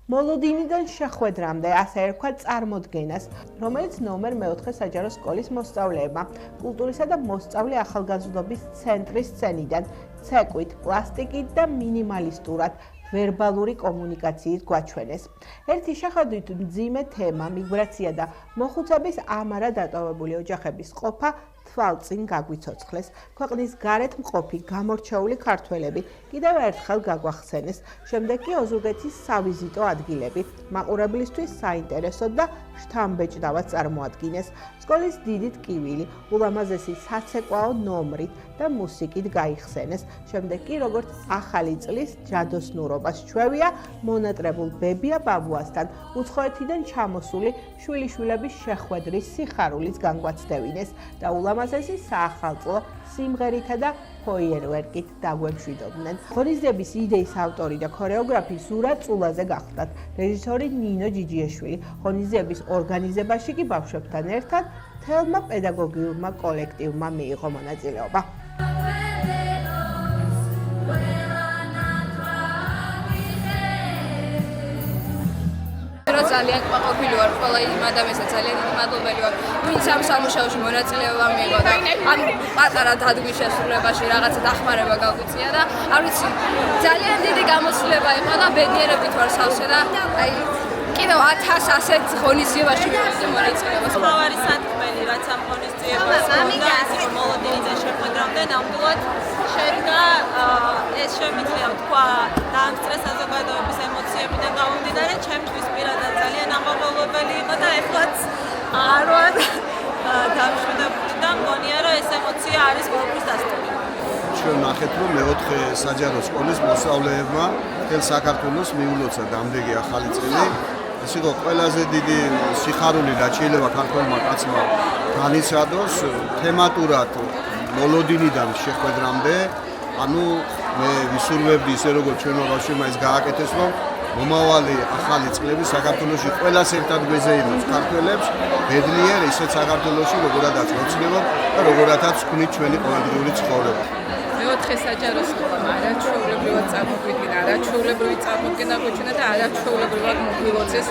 მოლოდინიდან შეხვედრამდე, ასე ერქვა წარმოდგენას, რომელიც ნომერ 4 საჯარო სკოლის მოსწავლეებმა კულტურისა და მოსწავლე ახალგაზრდობის ცენტრის სცენიდან ცეკვით, პლასტიკით და მინიმალისტურად ვერბალური კომუნიკაციით გვაჩვენეს. ერთი შეხედვით მძიმე თემა, მიგრაცია და მოხუცების ამარა დატოვებული ოჯახების ყოფა თვალწინ გაგვიცოცხლეს. ქვეყნის გარეთ მყოფი გამორჩეული ქართველები კიდევ ერთხელ გაგვახსენეს. შემდეგ კი ოზურგეთის სავიზიტო ადგილები, მაყურებლისთვის საინტერესო და შთამბეჭდავად წარმოადგინეს. სკოლის დიდი ტკივილი, ულამაზესი საცეკვაო ნომრით და მუსიკით გაიხსენეს. შემდეგ კი როგორც ახალი წლის ჯადოსნურობას ჩვევია, მონატრებულ ბებია ბაბუასთან უცხოეთიდან ჩამოსული შვილიშვილების შეხვედრის სიხარულიც განგვაცდევინეს და ულამაზესი საახალწლო სიმღერითა და ფოიერვერკით დაგვემშვიდობდნენ. ღონისძიების იდეის ავტორი და ქორეოგრაფი ზურა წულაძე გახლდათ, რეჟისორი ნინო ჯიჯიეშვილი. ღონისძიების ორგანიზებაში კი ბავშვებთან ერთად მთელმა პედაგოგიურმა კოლექტივმა მიიღო მონაწილეობა. ძალიან ყვაყოფილი ვარ ყველა იმ ადამიანს ძალიან დიდი მადლობელი ვარ ვინც ამ სამუშაოში მონაწილეობა მიიღო და ამ პატარა დადგმის შესრულებაში რაღაცა დახმარება გაგვიწია და არ ვიცი ძალიან დიდი გამოცდილება იყო და ბედნიერებით ვარ სავსე და აი კიდევ 1000 ასეთ ღონისძიებაში მივიღე მონაწილეობას. მთავარი სათქმელი რაც ამ ღონისძიებას უნდა ეს იყო მოლოდინიდან შეხვედრამდე ნამდვილად შევიდა ეს შემიძლია თქვა დაამსწრე საზოგადოების ემოციებიდან გამომდინარე ჩემთვის პირადად ძალიან ამაღლებელი იყო და ეხლაც არ ვარ დამშვიდებული და მგონია რომ ეს ემოცია არის ყოველთვის დასტური. ჩვენ ნახეთ რომ მე-4 საჯარო სკოლის მოსწავლეებმა მთელ საქართველოს მიულოცა დამდეგი ახალი წელი. ეს იყო ყველაზე დიდი სიხარული რაც შეიძლება ქართველმა კაცმა განიცადოს თემატურად მოლოდინიდან შეხვედრამდე. ანუ მე ვისურვებდი ისე როგორც ჩვენ ბავშვებმა ის გააკეთეს რომ მომავალი ახალი წლები საქართველოში ყველას ერთად გვეზეიმოს ქართველებს ბედნიერ ისეთ საქართველოში როგორადაც ვოცნებობ და როგორადაც ვქნით ჩვენი ყოველდღიური ცხოვრება. მე-4 საჯარო სკოლა არაჩვეულებრივად წარმოგვიდგინა, არაჩვეულებრივი წარმოდგენა გვეჩვენა და არაჩვეულებრივად მოგვილოცეს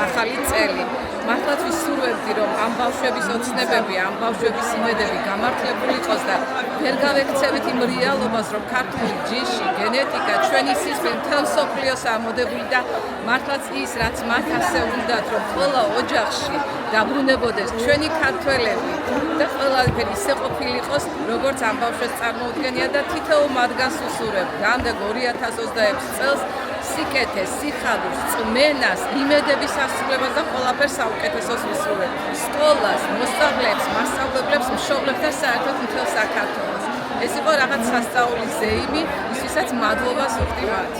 ახალი წელი. მართლაც ვისურვებდი რომ ამ ბავშვების ოცნებები, ამ ბავშვების იმედები გამართლებული იყოს და ვერ გავექცევით იმ რეალობას, რომ ქართული ჯიში, გენეტიკა, ჩვენი სისხლი მთელ მსოფლიოს ამოდებული და მართლაც ის, რაც მათ ასე უნდათ, რომ ყველა ოჯახში დაბრუნებოდეს ჩვენი ქართველები და ყველაფერი ისე ყოფილიყოს, როგორც ამ ბავშვებს წარმოუდგენია და თითოეულ მათგანს უსურვებ. გამდაგ 2026 წელს სიკეთეს, სიხარულს, წმენას, იმედების ასრულებას და ყველაფერს საუკეთესოს ვისურვებ. სკოლას, მოსწავლეებს, მასწავლებლებს, მშობლებს და საერთოდ მთელ საქართველოს. ეს იყო რაღაც სასწაულის ზეიმი, ისვისაც მადლობას ვუხდი მათ.